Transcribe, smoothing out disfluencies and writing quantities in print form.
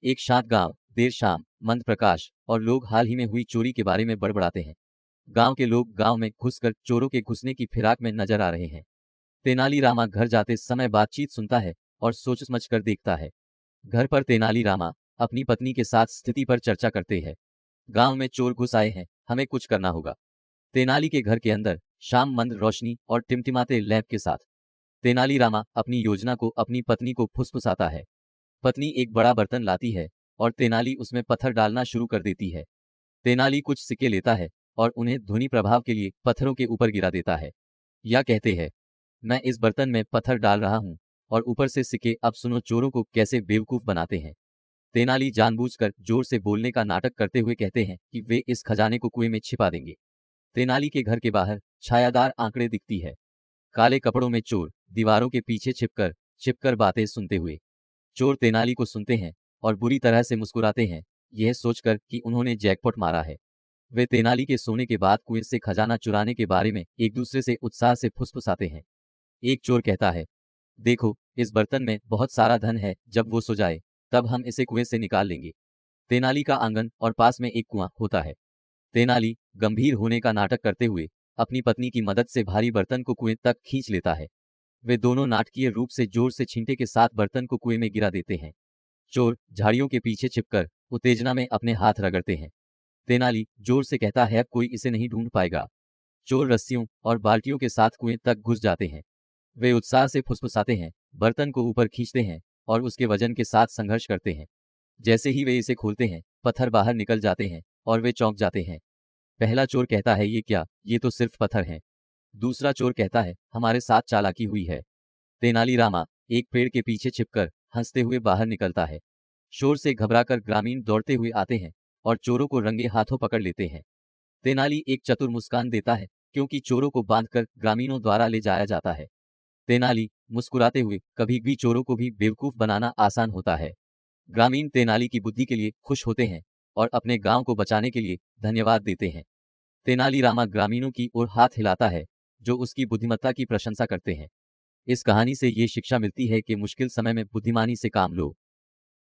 एक शांत गांव, देर शाम, मंद प्रकाश और लोग हाल ही में हुई चोरी के बारे में बड़बड़ाते हैं। गांव के लोग गांव में घुसकर चोरों के घुसने की फिराक में नजर आ रहे हैं। तेनालीरामा घर जाते समय बातचीत सुनता है और सोच समझ कर देखता है। घर पर तेनालीरामा अपनी पत्नी के साथ स्थिति पर चर्चा करते हैं। गांव में चोर घुस आए हैं, हमें कुछ करना होगा। तेनाली के घर के अंदर शाम मंद रोशनी और टिमटिमाते लैंप के साथ तेनालीरामा अपनी योजना को अपनी पत्नी को फुसफुसाता है। पत्नी एक बड़ा बर्तन लाती है और तेनाली उसमें पत्थर डालना शुरू कर देती है। तेनाली कुछ सिक्के लेता है और उन्हें ध्वनि प्रभाव के लिए पत्थरों के ऊपर गिरा देता है। या कहते हैं, मैं इस बर्तन में पत्थर डाल रहा हूं और ऊपर से सिक्के। अब सुनो चोरों को कैसे बेवकूफ बनाते हैं। तेनाली जानबूझकर जोर से बोलने का नाटक करते हुए कहते हैं कि वे इस खजाने को कुएं में छिपा देंगे। तेनाली के घर के बाहर छायादार आंकड़े दिखती है। काले कपड़ों में चोर दीवारों के पीछे छिपकर छिपकर बातें सुनते हुए। चोर तेनाली को सुनते हैं और बुरी तरह से मुस्कुराते हैं, यह सोचकर कि उन्होंने जैकपॉट मारा है। वे तेनाली के सोने के बाद कुएं से खजाना चुराने के बारे में एक दूसरे से उत्साह से फुसफुसाते हैं। एक चोर कहता है, देखो इस बर्तन में बहुत सारा धन है, जब वो सो जाए तब हम इसे कुएं से निकाल लेंगे। तेनाली का आंगन और पास में एक कुआं होता है। तेनाली गंभीर होने का नाटक करते हुए अपनी पत्नी की मदद से भारी बर्तन को कुएं तक खींच लेता है। वे दोनों नाटकीय रूप से जोर से छींटे के साथ बर्तन को कुएं में गिरा देते हैं। चोर झाड़ियों के पीछे छिपकर उत्तेजना में अपने हाथ रगड़ते हैं। तेनाली जोर से कहता है, अब कोई इसे नहीं ढूंढ पाएगा। चोर रस्सियों और बाल्टियों के साथ कुएं तक घुस जाते हैं। वे उत्साह से फुसफुसाते हैं, बर्तन को ऊपर खींचते हैं और उसके वजन के साथ संघर्ष करते हैं। जैसे ही वे इसे खोलते हैं, पत्थर बाहर निकल जाते हैं और वे चौंक जाते हैं। पहला चोर कहता है, ये क्या, ये तो सिर्फ पत्थर हैं। दूसरा चोर कहता है, हमारे साथ चालाकी हुई है। तेनालीरामा एक पेड़ के पीछे छिपकर हंसते हुए बाहर निकलता है। शोर से घबराकर ग्रामीण दौड़ते हुए आते हैं और चोरों को रंगे हाथों पकड़ लेते हैं। तेनाली एक चतुर मुस्कान देता है, क्योंकि चोरों को बांधकर ग्रामीणों द्वारा ले जाया जाता है। तेनाली मुस्कुराते हुए, कभी भी चोरों को भी बेवकूफ बनाना आसान होता है। ग्रामीण तेनाली की बुद्धि के लिए खुश होते हैं और अपने गांव को बचाने के लिए धन्यवाद देते हैं। तेनालीरामा ग्रामीणों की ओर हाथ हिलाता है, जो उसकी बुद्धिमत्ता की प्रशंसा करते हैं। इस कहानी से ये शिक्षा मिलती है कि मुश्किल समय में बुद्धिमानी से काम लो।